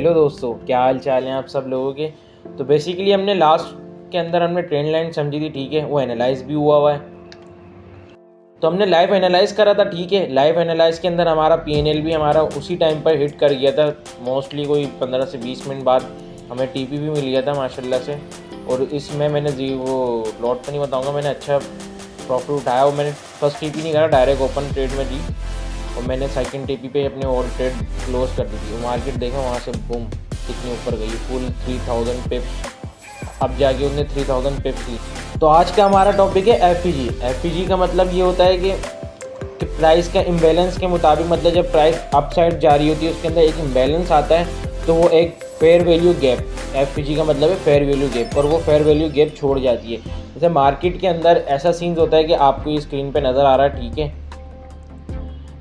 Hello दोस्तों, क्या हाल चाल हैं आप सब लोगों के। तो बेसिकली हमने लास्ट के अंदर हमने ट्रेंड लाइन समझी थी, ठीक है, वो एनालाइज भी हुआ है। तो हमने लाइव एनालाइज करा था, ठीक है। लाइव एनालाइज के अंदर हमारा पीएनएल भी हमारा उसी टाइम पर हिट कर गया था। मोस्टली कोई 15 से 20 मिनट बाद हमें टीपी भी मिल गया था माशाल्लाह से। और इसमें मैंने वो लॉट तो नहीं बताऊँगा, मैंने अच्छा प्रॉफिट उठाया। और मैंने फर्स्ट टीपी नहीं करा, डायरेक्ट ओपन ट्रेड में दी और मैंने सेकंड टीपी पे अपने और ट्रेड क्लोज कर दी थी। मार्केट देखा वहाँ से बूम कितनी ऊपर गई, फुल 3000 पिप्स। अब जाके उन्हें 3000 पिप्स ली। तो आज का हमारा टॉपिक है एफईजी। एफईजी का मतलब ये होता है कि प्राइस का इम्बैलेंस के मुताबिक, मतलब जब प्राइस अपसाइड जा रही होती है उसके अंदर एक इम्बैलेंस आता है तो वो एक फेयर वैल्यू गैप, एफईजी का मतलब है फेयर वैल्यू गैप, और वो फेयर वैल्यू गैप छोड़ जाती है। जैसे मार्केट के अंदर ऐसा सीन्स होता है कि आपको ये स्क्रीन पे नज़र आ रहा है, ठीक है,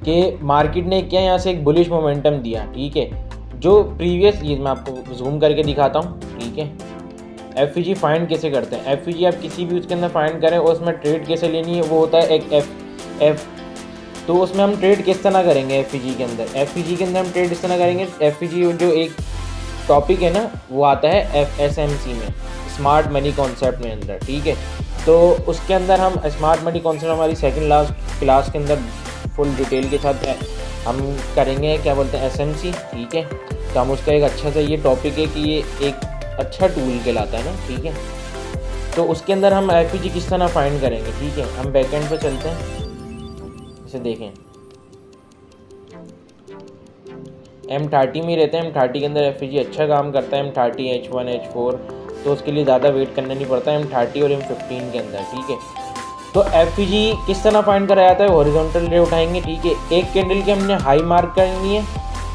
कि मार्केट ने क्या यहाँ से एक बुलिश मोमेंटम दिया, ठीक है, जो प्रीवियस, ये मैं आपको जूम करके दिखाता हूँ, ठीक है। एफईजी फाइंड कैसे करते हैं, एफईजी आप किसी भी उसके अंदर फाइंड करें और उसमें ट्रेड कैसे लेनी है, वो होता है एक एफ। तो उसमें हम ट्रेड किस तरह करेंगे एफईजी के अंदर, एफईजी के अंदर हम ट्रेड इस तरह करेंगे। एफईजी जो एक टॉपिक है ना, वो आता है एफएसएमसी में, स्मार्ट मनी कॉन्सेप्ट में अंदर, ठीक है। तो उसके अंदर हम स्मार्ट मनी कॉन्सेप्ट हमारी सेकंड लास्ट क्लास के अंदर फुल डिटेल के साथ हम करेंगे, क्या बोलते हैं, एसएमसी, ठीक है। तो हम उसका एक अच्छा सा ये टॉपिक है कि ये एक अच्छा टूल कहलाता है ना, ठीक है। तो उसके अंदर हम एफईजी किस तरह फाइंड करेंगे, ठीक है। हम बैकएंड पे चलते हैं, इसे देखें, M30 में रहते हैं। M30 के अंदर एफईजी अच्छा काम करता है, M30, H1, H4, तो उसके लिए ज़्यादा वेट करना नहीं पड़ता है M30 और M15 के अंदर, ठीक है। तो एफईजी किस तरह फाइंड करा जाता है, हॉरिजॉन्टल रे उठाएंगे, ठीक है। एक कैंडल की हमने हाई मार्क करनी है,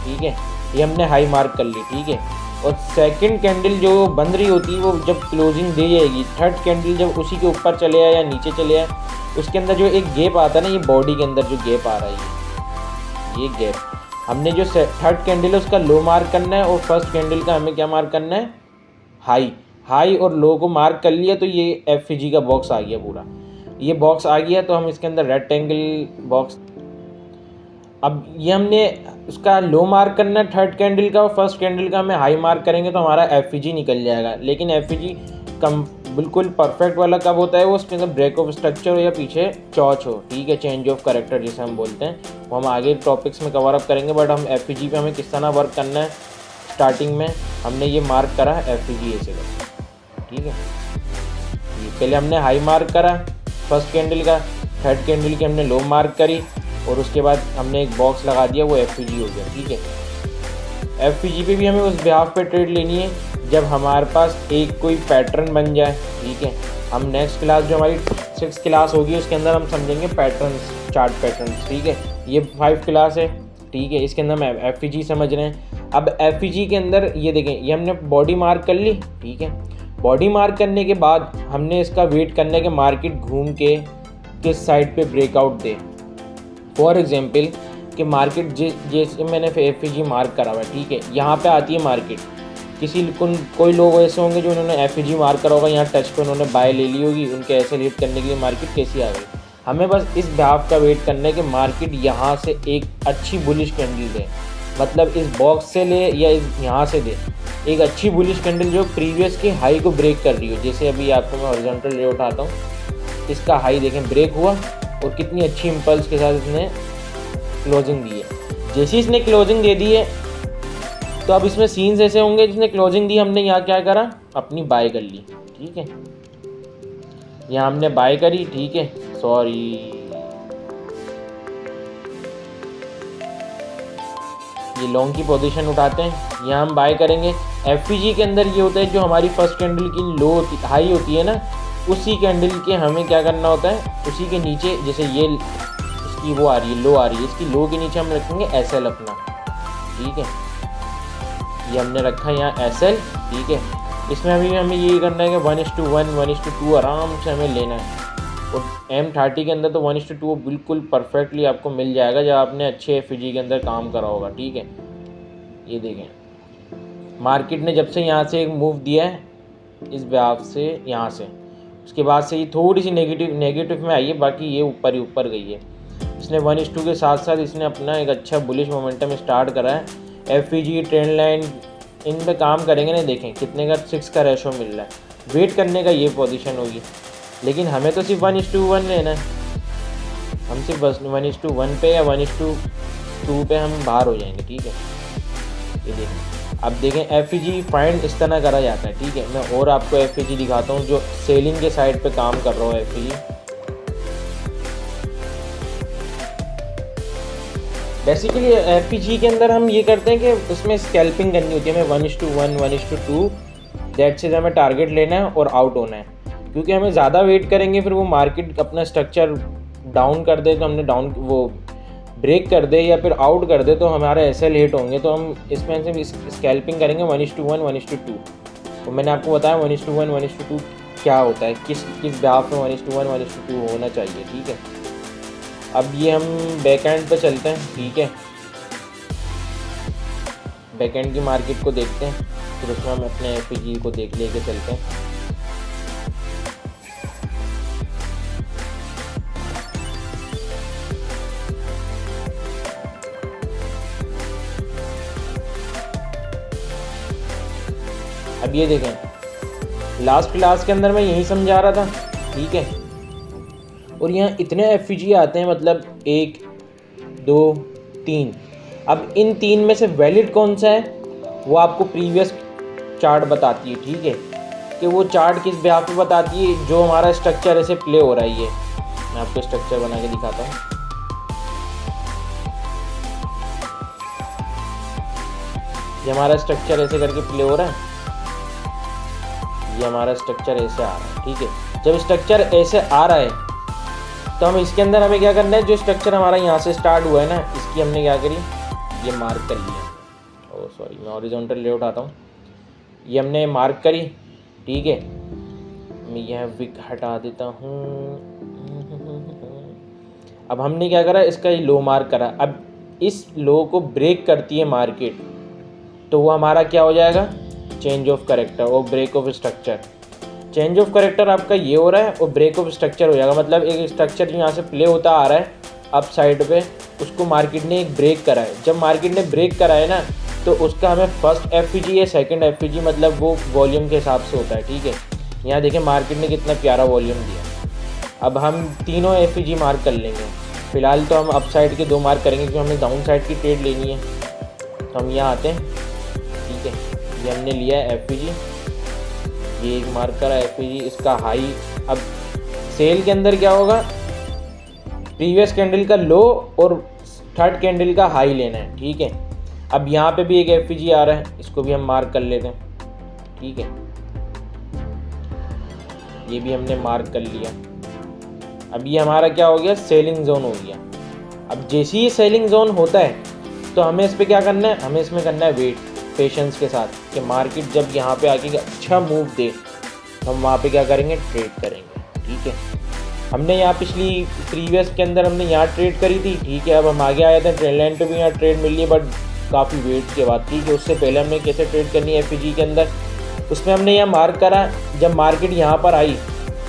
ठीक है, ये हमने हाई मार्क कर ली, ठीक है। और सेकंड कैंडल जो बंद रही होती है वो जब क्लोजिंग दे जाएगी, थर्ड कैंडल जब उसी के ऊपर चले आए या नीचे चले आए, उसके अंदर जो एक गैप आता है ना, ये बॉडी के अंदर जो गैप आ रहा है, ये गैप हमने जो थर्ड कैंडल है उसका लो मार्क करना है और फर्स्ट कैंडल का हमें क्या मार्क करना है, हाई और लो को मार्क कर लिया। तो ये एफईजी का बॉक्स आ गया, पूरा ये बॉक्स आ गया। तो हम इसके अंदर रेक्टेंगल बॉक्स, अब ये हमने उसका लो मार्क करना है थर्ड कैंडल का, और फर्स्ट कैंडल का हमें हाई मार्क करेंगे तो हमारा एफईजी निकल जाएगा। लेकिन एफईजी कम बिल्कुल परफेक्ट वाला कब होता है, वो उसके अंदर ब्रेक ऑफ स्ट्रक्चर हो या पीछे चॉच हो, ठीक है, चेंज ऑफ करेक्टर जिसे हम बोलते हैं, वो हम आगे टॉपिक्स में कवर अप करेंगे। बट हम एफईजी पे हमें किस तरह वर्क करना है, स्टार्टिंग में हमने ये मार्क करा एफईजी ऐसे कर, ठीक है। पहले हमने हाई मार्क करा फर्स्ट कैंडल का, थर्ड कैंडल की हमने लो मार्क करी और उसके बाद हमने एक बॉक्स लगा दिया, वो एफईजी हो गया, ठीक है। एफईजी पे भी हमें उस बिहाफ पे ट्रेड लेनी है जब हमारे पास एक कोई पैटर्न बन जाए, ठीक है। हम नेक्स्ट क्लास जो हमारी 6th क्लास होगी उसके अंदर हम समझेंगे पैटर्न्स, चार्ट पैटर्न्स, ठीक है। ये 5 क्लास है, ठीक है, इसके अंदर हम एफईजी समझ रहे हैं। अब एफईजी के अंदर ये देखें, ये हमने बॉडी मार्क कर ली, ठीक है। बॉडी मार्क करने के बाद हमने इसका वेट करना है कि मार्केट घूम के किस साइड पे ब्रेकआउट दे। फॉर एग्जांपल कि मार्केट जैसे मैंने एफईजी मार्क करा हुआ है, ठीक है, यहाँ पे आती है मार्केट, कोई लोग ऐसे होंगे जो उन्होंने एफईजी मार्क करा होगा, यहाँ टच पे उन्होंने बाय ले ली होगी, उनके ऐसे हिट करने के लिए मार्केट कैसी आ गई। हमें बस इस बिहाफ का वेट करना है कि मार्केट यहाँ से एक अच्छी बुलिश कैंडल दे, मतलब इस बॉक्स से ले या यहाँ से दे एक अच्छी बुलिश कैंडल जो प्रीवियस की हाई को ब्रेक कर रही हो। जैसे अभी आपको मैं हॉरिजॉन्टल रे उठाता हूँ, इसका हाई देखें ब्रेक हुआ और कितनी अच्छी इम्पल्स के साथ इसने क्लोजिंग दी है। जैसे इसने क्लोजिंग दे दी है तो अब इसमें सीन्स ऐसे होंगे, जिसने क्लोजिंग दी हमने यहाँ क्या करा, अपनी बाय कर ली, ठीक है, यहाँ हमने बाय करी, ठीक है, सॉरी ये लॉन्ग की पोजीशन उठाते हैं, यहाँ हम बाय करेंगे। एफईजी के अंदर ये होता है जो हमारी फर्स्ट कैंडल की लो हाई होती है ना, उसी कैंडल के हमें क्या करना होता है, उसी के नीचे, जैसे ये इसकी वो आ रही है, लो आ रही है, इसकी लो के नीचे हम रखेंगे एसएल अपना, ठीक है, ये हमने रखा यहाँ एसएल, ठीक है। इसमें अभी हमें ये करना है कि 1:1, 1:2 आराम से हमें लेना है। और M30 के अंदर तो 1:2 बिल्कुल परफेक्टली आपको मिल जाएगा जब आपने अच्छे एफईजी के अंदर काम करा होगा, ठीक है। ये देखें, मार्केट ने जब से यहाँ से एक मूव दिया है इस बिहाफ से यहाँ से, उसके बाद से ये थोड़ी सी नेगेटिव में आई है, बाकी ये ऊपर ही ऊपर गई है। इसने 1:2 के साथ साथ इसने अपना एक अच्छा बुलिश मोमेंटम स्टार्ट करा है। एफईजी ट्रेंड लाइन इन पे काम करेंगे ना, देखें कितने का 6 का रेशो मिल रहा है, वेट करने का ये पोजीशन होगी। लेकिन हमें तो सिर्फ 1:1 लेना है, हम सिर्फ बस 1:1 पे या 1:2 पे हम बाहर हो जाएंगे, ठीक है। ये देखें, अब देखें एफ फाइंड इस तरह करा जाता है, ठीक है। मैं और आपको एफ दिखाता हूँ जो सेलिंग के साइड पे काम कर रहा हूँ। एफ बेसिकली एफ के अंदर हम ये करते हैं कि उसमें स्कैल्पिंग करनी होती है, हमें 1:1 1:2 दैट से हमें टारगेट लेना है और आउट होना है। क्योंकि हमें ज़्यादा वेट करेंगे फिर वो मार्केट अपना स्ट्रक्चर डाउन कर दे, तो हमने डाउन वो ब्रेक कर दे या फिर आउट कर दे तो हमारे एसएल हिट होंगे। तो हम इसमें से स्कैल्पिंग करेंगे 1:1 1:2। तो मैंने आपको बताया 1:1 1:2 क्या होता है, किस ब्याह में 1:1 1:2 होना चाहिए, ठीक है। अब ये हम बैक एंड पे चलते हैं, ठीक है। बैक एंड की मार्केट को देखते हैं, फिर उसमें हम अपने एफ को लेके चलते हैं। अब ये देखें, लास्ट क्लास के अंदर मैं यही समझा रहा था, ठीक है। और यहाँ इतने एफ आते हैं, मतलब 1 2 3। अब इन 3 में से वैलिड कौन सा है वो आपको प्रीवियस चार्ट बताती है, ठीक है। कि वो चार्ट किस ब्याह पे बताती है, जो हमारा स्ट्रक्चर ऐसे प्ले हो रहा है। ये मैं आपको स्ट्रक्चर बना के दिखाता हूँ। ये हमारा स्ट्रक्चर ऐसे करके प्ले हो रहा है, ये हमारा स्ट्रक्चर ऐसे आ रहा है, ठीक है। जब स्ट्रक्चर ऐसे आ रहा है तो हम इसके अंदर हमें क्या करना है, जो स्ट्रक्चर हमारा यहाँ से स्टार्ट हुआ है ना, इसकी हमने क्या करी, ये मार्क कर लिया। ओह सॉरी, मैं हॉरिजॉन्टल ले उठाता हूँ। ये हमने मार्क करी, ठीक है। मैं यह विक हटा देता हूँ। अब हमने क्या करा, इसका ये लो मार्क करा। अब इस लो को ब्रेक करती है मार्केट तो वो हमारा क्या हो जाएगा, चेंज ऑफ करेक्टर और break of structure. Change of character आपका ये हो रहा है और ब्रेक ऑफ स्ट्रक्चर हो जाएगा, मतलब एक स्ट्रक्चर यहाँ से प्ले होता आ रहा है अप साइड पे, उसको मार्केट ने एक ब्रेक करा है। जब मार्केट ने ब्रेक करा है ना, तो उसका हमें फर्स्ट एफ या सेकंड एफ मतलब वो वॉल्यूम के हिसाब से होता है, ठीक है। यहाँ देखें मार्केट ने कितना प्यारा वॉल्यूम दिया। अब हम तीनों एफ मार्क कर लेंगे। फिलहाल तो हम अप साइड के 2 मार्क करेंगे क्योंकि हमें डाउन साइड की ट्रेड लेनी है। तो हम यहाँ आते हैं, ठीक है। ये हमने लिया है एफ ये एक मार्क करा एफ इसका हाई। अब सेल के अंदर क्या होगा, प्रीवियस कैंडल का लो और थर्ड कैंडल का हाई लेना है, ठीक है। अब यहाँ पे भी एक एफ आ रहा है, इसको भी हम मार्क कर लेते हैं, ठीक है। ये भी हमने मार्क कर लिया। अब ये हमारा क्या हो गया, सेलिंग जोन हो गया। अब जैसे ही सेलिंग जोन होता है तो हमें इस पर क्या करना है, हमें इसमें करना है वेट पेशेंस के साथ कि मार्केट जब यहाँ पे आके अच्छा मूव दे तो हम वहाँ पे क्या करेंगे, ट्रेड करेंगे, ठीक है। हमने यहाँ पिछली प्रीवियस के अंदर हमने यहाँ ट्रेड करी थी, ठीक है। अब हम आगे आए थे, ट्रेंड लाइन पे भी यहाँ ट्रेड मिल रही है बट काफ़ी वेट के बाद, ठीक है। उससे पहले हमने कैसे ट्रेड करनी है एफ के अंदर, उसमें हमने यहाँ मार्क करा। जब मार्केट यहाँ पर आई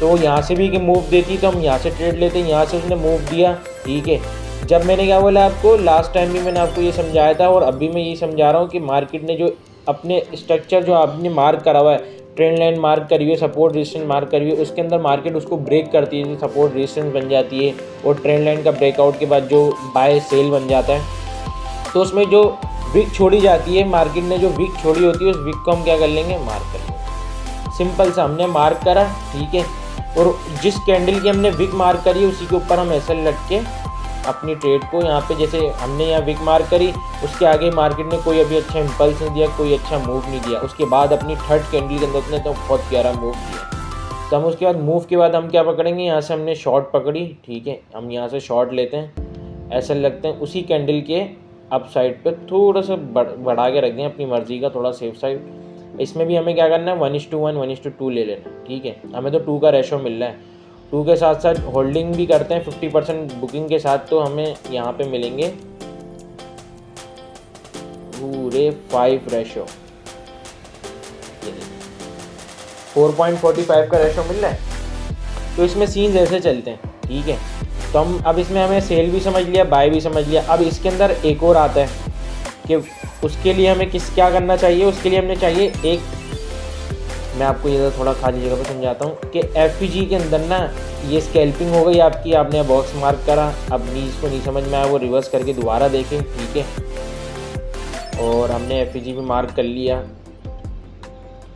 तो यहाँ से भी मूव देती तो हम यहाँ से ट्रेड लेते, यहाँ से उसने मूव दिया, ठीक है। जब मैंने क्या बोला आपको, लास्ट टाइम भी मैंने आपको ये समझाया था और अभी मैं ये समझा रहा हूँ कि मार्केट ने जो अपने स्ट्रक्चर जो आपने मार्क करा हुआ है, ट्रेंड लाइन मार्क करी हुई है, सपोर्ट रेजिस्टेंस मार्क करी हुई है, उसके अंदर मार्केट उसको ब्रेक करती है, सपोर्ट रेजिस्टेंस बन जाती है और ट्रेंड लाइन का ब्रेकआउट के बाद जो बाय सेल बन जाता है। तो उसमें जो विक छोड़ी जाती है, मार्केट ने जो विक छोड़ी होती है, उस विक को हम क्या कर लेंगे, मार्क कर लेंगे। सिंपल सा हमने मार्क करा, ठीक है। और जिस कैंडल की हमने विक मार्क करी है उसी के ऊपर हम ऐसे लट के अपनी ट्रेड को यहाँ पे, जैसे हमने यहाँ विक मार्क करी, उसके आगे मार्केट ने कोई अभी अच्छा इम्पल्स नहीं दिया, कोई अच्छा मूव नहीं दिया। उसके बाद अपनी थर्ड कैंडल के अंदर उसने तो बहुत प्यारा मूव दिया। तो हम उसके बाद मूव के बाद हम क्या पकड़ेंगे, यहाँ से हमने शॉर्ट पकड़ी, ठीक है। हम यहाँ से शॉर्ट लेते हैं, ऐसे लगते हैं उसी कैंडल के अप साइड पर थोड़ा सा बढ़ा के रख दें अपनी मर्जी का, थोड़ा सेफ साइड। इसमें भी हमें क्या करना है, 1:1 1:2 ले लेना, ठीक है। हमें तो 2 का रेशो मिल रहा है, 2 के साथ साथ होल्डिंग भी करते हैं 50% बुकिंग के साथ, तो हमें यहाँ पे मिलेंगे पूरे 5 रेशो, 4.45 का रेशो मिल रहा है। तो इसमें सीन्स ऐसे चलते हैं, ठीक है। तो हम अब इसमें हमें सेल भी समझ लिया, बाय भी समझ लिया। अब इसके अंदर एक और आता है, कि उसके लिए हमें क्या करना चाहिए। उसके लिए हमने चाहिए एक, मैं आपको ये थोड़ा खाली जगह पे समझाता हूँ कि एफ के अंदर ना ये स्कैल्पिंग हो गई आपकी, आपने बॉक्स मार्क करा, अब नीज को नहीं समझ में आया वो रिवर्स करके दोबारा देखें, ठीक है। और हमने एफ भी मार्क कर लिया।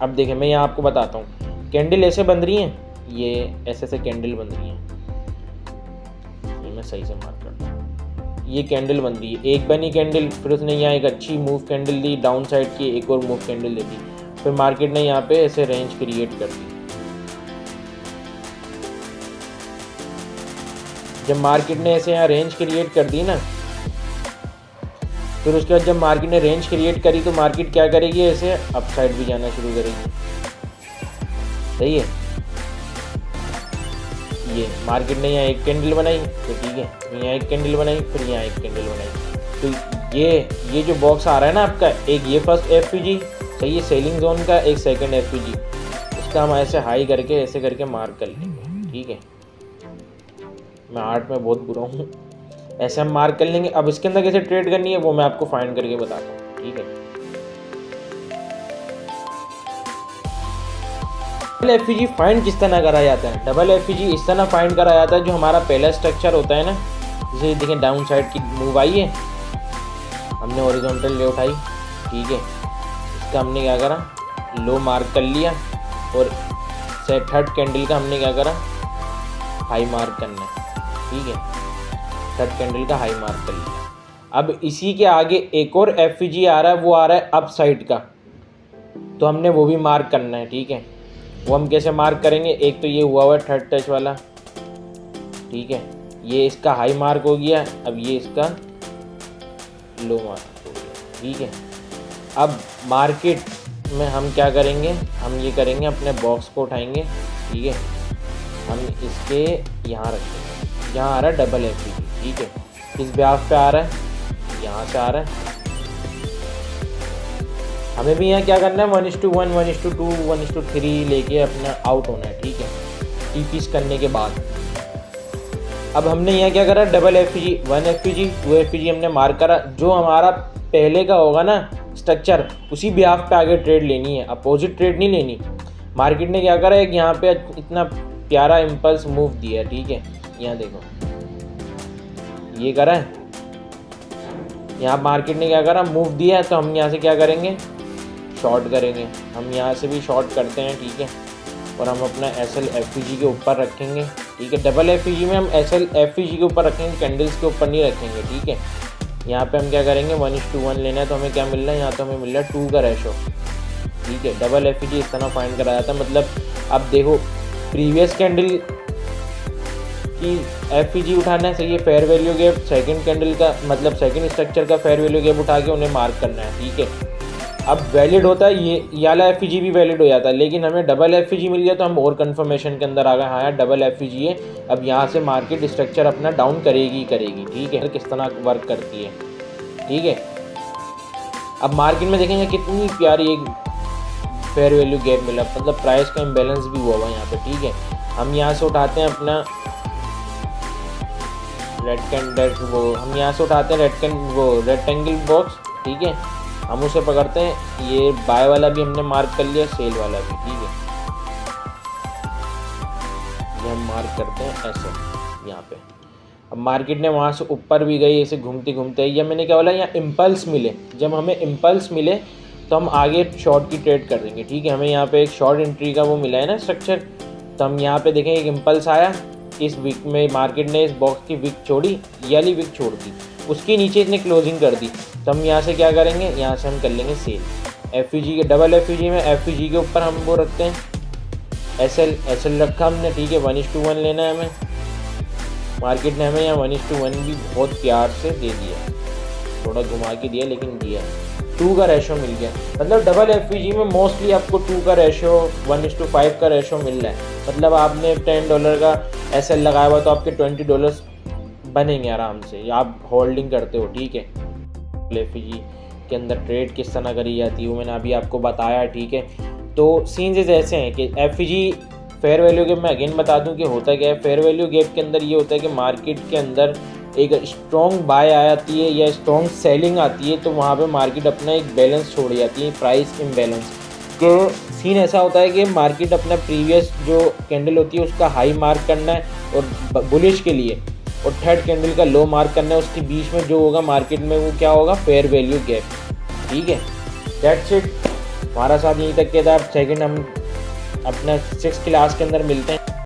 अब देखें मैं यहाँ आपको बताता हूँ, कैंडल ऐसे बन रही हैं, ये ऐसे कैंडल बन रही हैं, ये मैं सही से मार्क करता हूँ, ये कैंडल बन रही है, एक बनी कैंडल, फिर उसने यहाँ एक अच्छी मूव कैंडल दी डाउन साइड की, एक और मूव कैंडल दे दी, फिर मार्केट ने यहाँ पे ऐसे रेंज क्रिएट कर दी। जब मार्केट ने ऐसे यहाँ रेंज क्रिएट कर दी ना, फिर उसके बाद जब मार्केट ने रेंज क्रिएट करी तो मार्केट क्या करेगी, ऐसे अपसाइड भी जाना शुरू करेगी, सही है। ये मार्केट ने यहाँ एक कैंडल बनाई तो ठीक है, यहाँ एक कैंडल बनाई, फिर यहाँ एक कैंडल बनाई, तो ये जो बॉक्स आ रहा है ना आपका, एक ये फर्स्ट एफपीजी सही है सेलिंग जोन का, एक सेकंड एफपीजी, इसका हम ऐसे हाई करके ऐसे करके मार्क कर लेंगे, ठीक है। मैं आर्ट में बहुत बुरा हूँ, ऐसे हम मार्क कर लेंगे। अब इसके अंदर कैसे ट्रेड करनी है वो मैं आपको फाइंड करके बताता हूँ, ठीक है। डबल एफपीजी फाइंड किस तरह करा जाता है, डबल एफपीजी इस तरह फाइंड करा जाता है, जो हमारा पहला स्ट्रक्चर होता है ना, जैसे देखें डाउन साइड की मूव आई है, हमने हॉरिजॉन्टल ले उठाई, ठीक है, इसका हमने क्या करा, लो मार्क कर लिया, और थर्ड कैंडल का हमने क्या करा, हाई मार्क करना है, ठीक है, थर्ड कैंडल का हाई मार्क कर लिया। अब इसी के आगे एक और एफपीजी आ रहा है, वो आ रहा है अप साइड का, तो हमने वो भी मार्क करना है, ठीक है। वो हम कैसे मार्क करेंगे, एक तो ये हुआ है थर्ड टच वाला, ठीक है, ये इसका हाई मार्क हो गया, अब ये इसका लो मार्क हो गया, ठीक है। अब मार्केट में हम क्या करेंगे, हम ये करेंगे अपने बॉक्स को उठाएंगे, ठीक है, हम इसके यहाँ रखेंगे, यहाँ आ रहा है डबल एफपीजी, ठीक है, किस ब्याज पे आ रहा है, यहाँ से आ रहा है। हमें भी यहाँ क्या करना है, 1:1, 1:2, 1:3 लेके अपना आउट होना है, ठीक है, टीपीस करने के बाद। अब हमने यहाँ क्या करा, डबल एफपीजी, 1 एफपीजी, 2 एफपीजी हमने मार्क करा, जो हमारा पहले का होगा ना स्ट्रक्चर, उसी ब्याज पे आगे ट्रेड लेनी है, अपोजिट ट्रेड नहीं लेनी। मार्केट ने क्या करा, एक यहाँ पे इतना प्यारा इम्पल्स मूव दिया, ठीक है, यहाँ देखो ये करा है, यहाँ मार्केट ने क्या करा, मूव दिया है, तो हम यहाँ से क्या करेंगे, शॉर्ट करेंगे। हम यहाँ से भी शॉर्ट करते हैं, ठीक है, और हम अपना SL FPG के ऊपर रखेंगे, ठीक है। डबल FPG में हम SL FPG के ऊपर रखेंगे, कैंडल्स के ऊपर नहीं रखेंगे, ठीक है। यहाँ पे हम क्या करेंगे, 1:1 लेना है, तो हमें क्या मिल रहा है, यहाँ तो हमें मिल रहा है 2 का रेशो, ठीक है। डबल FPG इस तरह फाइंड करा जाता है, मतलब अब देखो प्रीवियस कैंडल की FPG उठाना है, सही है, fair value gap, second candle का मतलब सेकंड स्ट्रक्चर का फेयर वैल्यू गैप उठा के उन्हें मार्क करना है, ठीक है। अब वैलिड होता है ये वाला FPG भी वैलिड हो जाता है, लेकिन हमें डबल FPG मिल गया तो हम और कन्फर्मेशन के अंदर आ गए, हाँ यार डबल FPG है। अब यहाँ से मार्केट स्ट्रक्चर अपना डाउन करेगी, ठीक है, किस तरह वर्क करती है, ठीक है। अब मार्केट में देखेंगे कितनी प्यारी एक फेयर वैल्यू गैप मिला, मतलब प्राइस का इम्बेलेंस भी हुआ हुआ यहाँ पे, ठीक है। हम यहाँ से उठाते हैं अपना हम यहाँ से उठाते हैं रेक्टेंगल बॉक्स, ठीक है, हम उसे पकड़ते हैं, ये बाय वाला भी हमने मार्क कर लिया, सेल वाला भी, ठीक है, ये हम मार्क करते हैं ऐसे यहाँ पे। अब मार्केट ने वहाँ से ऊपर भी गई ऐसे घूमते घूमते, या मैंने क्या बोला, यहाँ इम्पल्स मिले, जब हमें इम्पल्स मिले तो हम आगे शॉर्ट की ट्रेड कर देंगे, ठीक है। हमें यहाँ पे एक शॉर्ट एंट्री का वो मिला है ना स्ट्रक्चर, तो हम यहाँ पे देखें एक इम्पल्स आया, इस वीक में मार्केट ने इस बॉक्स की विक छोड़ी, ये वाली विक छोड़ दी, उसके नीचे इसने क्लोजिंग कर दी, तो हम यहाँ से क्या करेंगे, यहाँ से हम कर लेंगे सेल। FPG के डबल FPG में FPG के ऊपर हम वो रखते हैं SL रखा हमने, ठीक है, 1:1 लेना है हमें। मार्केट ने हमें यहाँ 1:1 भी बहुत प्यार से दे दिया, थोड़ा घुमा के दिया लेकिन दिया, 2 का रेशो मिल गया। मतलब डबल FPG में मोस्टली आपको 2 का रेशो, 1:5 का रेशो मिल रहा है, मतलब आपने $10 का SL लगाया हुआ तो आपके $20 बनेंगे आराम से, आप होल्डिंग करते हो, ठीक है। FPG के अंदर ट्रेड किस तरह करी जाती है वो मैंने अभी आपको बताया, ठीक है। तो सीन्स ऐसे हैं कि FPG फेयर वैल्यू गैप में अगेन बता दूं कि होता क्या है। फेयर वैल्यू गैप के अंदर ये होता है कि मार्केट के अंदर एक स्ट्रॉन्ग बाय आती है या स्ट्रॉन्ग सेलिंग आती है तो वहाँ पे मार्केट अपना एक बैलेंस छोड़ जाती है, प्राइस इम्बैलेंस। तो सीन ऐसा होता है कि मार्केट अपना प्रीवियस जो कैंडल होती है उसका हाई मार्क करना है और बुलिश के लिए, और थर्ड कैंडल का लो मार्क करना है, उसके बीच में जो होगा मार्केट में वो क्या होगा, फेयर वैल्यू गैप। ठीक है, दैट्स इट। हमारा साथ यहीं तक के था। सेकंड हम अपना 6th क्लास के अंदर मिलते हैं।